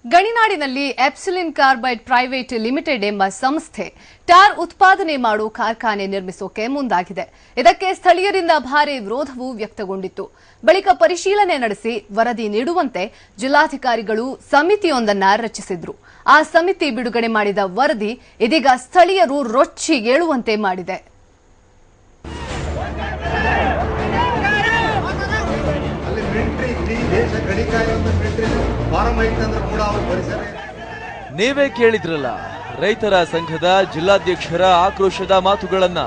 ಗಣಿನಾಡಿನಲ್ಲಿ ಎಪ್ಸಿಲಿನ್ carbide private limited ಎಂಬ ಸಂಸ್ಥೆ ಟಾರ್ ಉತ್ಪಾದನೆ ಮಾಡುವ ಕಾರ್ಖಾನೆ ನಿರ್ಮಿಸೋಕೆ ಮುಂದಾಗಿದೆ. ಇದಕ್ಕೆ ಸ್ಥಳೀಯರಿಂದ ಭಾರಿ ವಿರೋಧವೂ ವ್ಯಕ್ತಗೊಂಡಿತ್ತು. ಬಳಿಕ ಪರಿಶೀಲನೆ ನಡೆಸಿ ವರದಿ ನೀಡುವಂತೆ ಜಿಲ್ಲಾಧಿಕಾರಿಗಳು ಸಮಿತಿಯೊಂದನ್ನು ರಚಿಸಿದ್ರು. ಆ ಸಮಿತಿ ಬಿಡುಗಡೆ ಮಾಡಿದ ವರದಿ ಇದೀಗ ಸ್ಥಳೀಯರು ರೊಚ್ಚಿಗೇಳುವಂತೆ ಮಾಡಿದೆ. ನೀವೇ ಕೇಳಿದ್ರಲ್ಲ ರೈತರ ಸಂಘದ ಜಿಲ್ಲಾಧ್ಯಕ್ಷರ ಆಕ್ರೋಶದ ಮಾತುಗಳನ್ನ.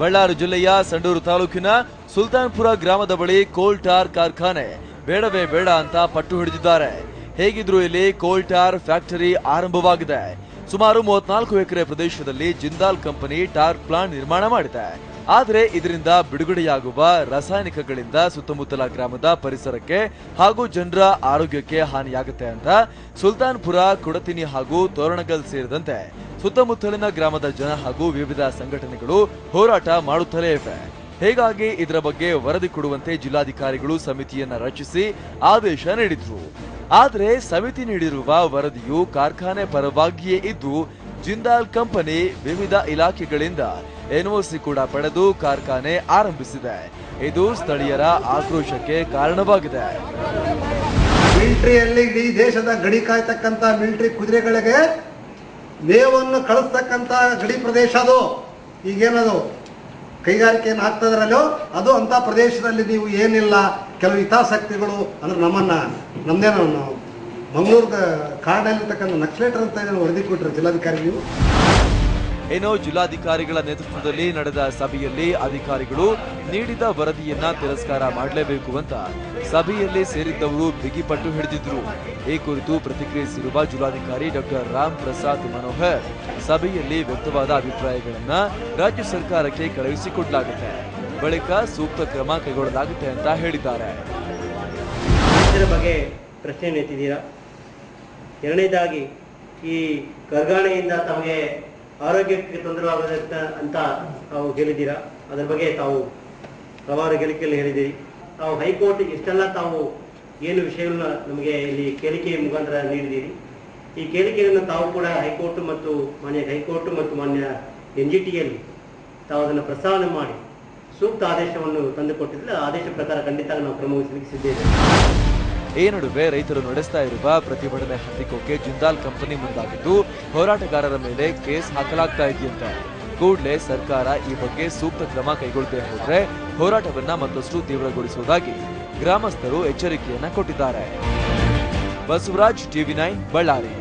ಬಳ್ಳಾರಿ ಜಿಲ್ಲೆಯ ಸಂಡೂರು ತಾಲೂಕಿನ ಸುಲ್ತಾನ್ಪುರ ಗ್ರಾಮದ ಬಳಿ ಕೋಲ್ ಟಾರ್ ಕಾರ್ಖಾನೆ ಬೇಡವೇ ಬೇಡ ಅಂತ ಪಟ್ಟು ಹಿಡಿದಿದ್ದಾರೆ. ಹೇಗಿದ್ರು ಇಲ್ಲಿ ಕೋಲ್ ಟಾರ್ ಫ್ಯಾಕ್ಟರಿ ಆರಂಭವಾಗಿದೆ. ಸುಮಾರು 34 ಎಕರೆ ಪ್ರದೇಶದಲ್ಲಿ ಜಿಂದಾಲ್ ಕಂಪನಿ ಟಾರ್ ಪ್ಲಾಂಟ್ ನಿರ್ಮಾಣ ಮಾಡಿದೆ. ಆದರೆ ಇದರಿಂದ ಬಿಡುಗಡೆಯಾಗುವ ರಾಸಾಯನಿಕಗಳಿಂದ ಸುತ್ತಮುತ್ತಲ ಗ್ರಾಮದ ಪರಿಸರಕ್ಕೆ ಹಾಗೂ ಜನರ ಆರೋಗ್ಯಕ್ಕೆ ಹಾನಿಯಾಗುತ್ತೆ ಅಂತ ಸುಲ್ತಾನ್ಪುರ, ಕುಡತಿನಿ ಹಾಗೂ ತೋರಣಗಲ್ ಸೇರಿದಂತೆ ಸುತ್ತಮುತ್ತಲಿನ ಗ್ರಾಮದ ಜನ ಹಾಗೂ ವಿವಿಧ ಸಂಘಟನೆಗಳು ಹೋರಾಟ ಮಾಡುತ್ತಲೇ ಇವೆ. ಹೀಗಾಗಿ ಇದರ ಬಗ್ಗೆ ವರದಿ ಕೊಡುವಂತೆ ಜಿಲ್ಲಾಧಿಕಾರಿಗಳು ಸಮಿತಿಯನ್ನ ರಚಿಸಿ ಆದೇಶ ನೀಡಿದ್ರು. ಆದರೆ ಸಮಿತಿ ನೀಡಿರುವ ವರದಿಯು ಕಾರ್ಖಾನೆ ಪರವಾಗಿಯೇ ಇದ್ದು ಜಿಂದಾಲ್ ಕಂಪನಿ ವಿವಿಧ ಇಲಾಖೆಗಳಿಂದ ಎನ್ಒಸಿ ಕೂಡ ಪಡೆದು ಕಾರ್ಖಾನೆ ಆರಂಭಿಸಿದೆ. ಇದು ಸ್ಥಳೀಯರ ಆಕ್ರೋಶಕ್ಕೆ ಕಾರಣವಾಗಿದೆ. ಮಿಲಿಟರಿಯಲ್ಲಿ ಇಡೀ ದೇಶದ ಗಡಿ ಕಾಯ್ತಕ್ಕಂತ ಮಿಲಿಟರಿ ಕುದುರೆಗಳಿಗೆ ಮೇವನ್ನು ಕಳಿಸ್ತಕ್ಕಂತ ಗಡಿ ಪ್ರದೇಶ ಅದು. ಈಗೇನದು ಕೈಗಾರಿಕೆಯನ್ನು ಹಾಕ್ತದ್ರಲ್ಲೋ ಅದು ಅಂತ ಪ್ರದೇಶದಲ್ಲಿ ನೀವು ಏನಿಲ್ಲ ಕೆಲವು ಹಿತಾಸಕ್ತಿಗಳು ಅಂದ್ರೆ ನಮ್ದೇನೋ ಮಂಗಳೂರು ಕಾಡಿನಲ್ಲಿರ್ತಕ್ಕಂಥ ನಕ್ಸಲೇಟರ್ ಅಂತ ವರದಿ ಕೊಟ್ಟರು ಜಿಲ್ಲಾಧಿಕಾರಿ. ನೀವು ಏನೋ ಜಿಲ್ಲಾಧಿಕಾರಿಗಳ ನೇತೃತ್ವದಲ್ಲಿ ನಡೆದ ಸಭೆಯಲ್ಲಿ ಅಧಿಕಾರಿಗಳು ನೀಡಿದ ವರದಿಯನ್ನ ತಿರಸ್ಕಾರ ಮಾಡಲೇಬೇಕು ಅಂತ ಸಭೆಯಲ್ಲಿ ಸೇರಿದ್ದವರು ಬಿಗಿಪಟ್ಟು ಹಿಡಿದಿದ್ರು. ಈ ಕುರಿತು ಪ್ರತಿಕ್ರಿಯಿಸಿರುವ ಜಿಲ್ಲಾಧಿಕಾರಿ ಡಾಕ್ಟರ್ ರಾಮ್ ಪ್ರಸಾದ್ ಮನೋಹರ್, ಸಭೆಯಲ್ಲಿ ವ್ಯಕ್ತವಾದ ಅಭಿಪ್ರಾಯಗಳನ್ನ ರಾಜ್ಯ ಸರ್ಕಾರಕ್ಕೆ ಕಳುಹಿಸಿಕೊಡಲಾಗುತ್ತೆ, ಬಳಿಕ ಸೂಕ್ತ ಕ್ರಮ ಕೈಗೊಳ್ಳಲಾಗುತ್ತೆ ಅಂತ ಹೇಳಿದ್ದಾರೆ. ಇದರ ಬಗ್ಗೆ ಪ್ರಶ್ನೆ ಎತ್ತಿದ್ದೀರಾ. ಎರಡನೇದಾಗಿ ಈ ಕಾರ್ಖಾನೆಯಿಂದ ತಮಗೆ ಆರೋಗ್ಯಕ್ಕೆ ತೊಂದರೆಯಾಗುತ್ತೆ ಅಂತ ತಾವು ಹೇಳಿದ್ದೀರಾ. ಅದರ ಬಗ್ಗೆ ತಾವು ಹಲವಾರು ಹೇಳಿಕೆಯಲ್ಲಿ ಹೇಳಿದ್ದೀರಿ. ತಾವು ಹೈಕೋರ್ಟ್ ಇಷ್ಟೆಲ್ಲ ತಾವು ಏನು ವಿಷಯಗಳನ್ನ ನಮಗೆ ಇಲ್ಲಿ ಕೇಳಿಕೆ ಮುಖಾಂತರ ನೀಡಿದ್ದೀರಿ. ಈ ಕೇಳಿಕೆಯನ್ನು ತಾವು ಕೂಡ ಹೈಕೋರ್ಟ್ ಮತ್ತು ಮಾನ್ಯ NGTಯಲ್ಲಿ ತಾವು ಅದನ್ನು ಪ್ರಸ್ತಾವನೆ ಮಾಡಿ ಸೂಕ್ತ ಆದೇಶವನ್ನು ತಂದುಕೊಟ್ಟಿದ್ದರೆ ಆದೇಶ ಪ್ರಕಾರ ಖಂಡಿತ ನಾವು ಕ್ರಮ ವಹಿಸಲಿಕ್ಕಿದ್ದೇವೆ. ಈ ನಡುವೆ ರೈತರು ನಡೆಸ್ತಾ ಇರುವ ಪ್ರತಿಭಟನೆ ಹತ್ತಿಕ್ಕೋಕೆ ಜಿಂದಾಲ್ ಕಂಪನಿ ಮುಂದಾಗಿದ್ದು ಹೋರಾಟಗಾರರ ಮೇಲೆ ಕೇಸ್ ಹಾಕಲಾಗ್ತಾ ಇದೆಯಂತೆ. ಕೂಡಲೇ ಸರ್ಕಾರ ಈ ಬಗ್ಗೆ ಸೂಕ್ತ ಕ್ರಮ ಕೈಗೊಳ್ಳದೆ ಹೋದ್ರೆ ಹೋರಾಟವನ್ನ ಮತ್ತಷ್ಟು ತೀವ್ರಗೊಳಿಸುವುದಾಗಿ ಗ್ರಾಮಸ್ಥರು ಎಚ್ಚರಿಕೆಯನ್ನ ಕೊಟ್ಟಿದ್ದಾರೆ. ಬಸವರಾಜ್, TV9, ಬಳ್ಳಾರಿ.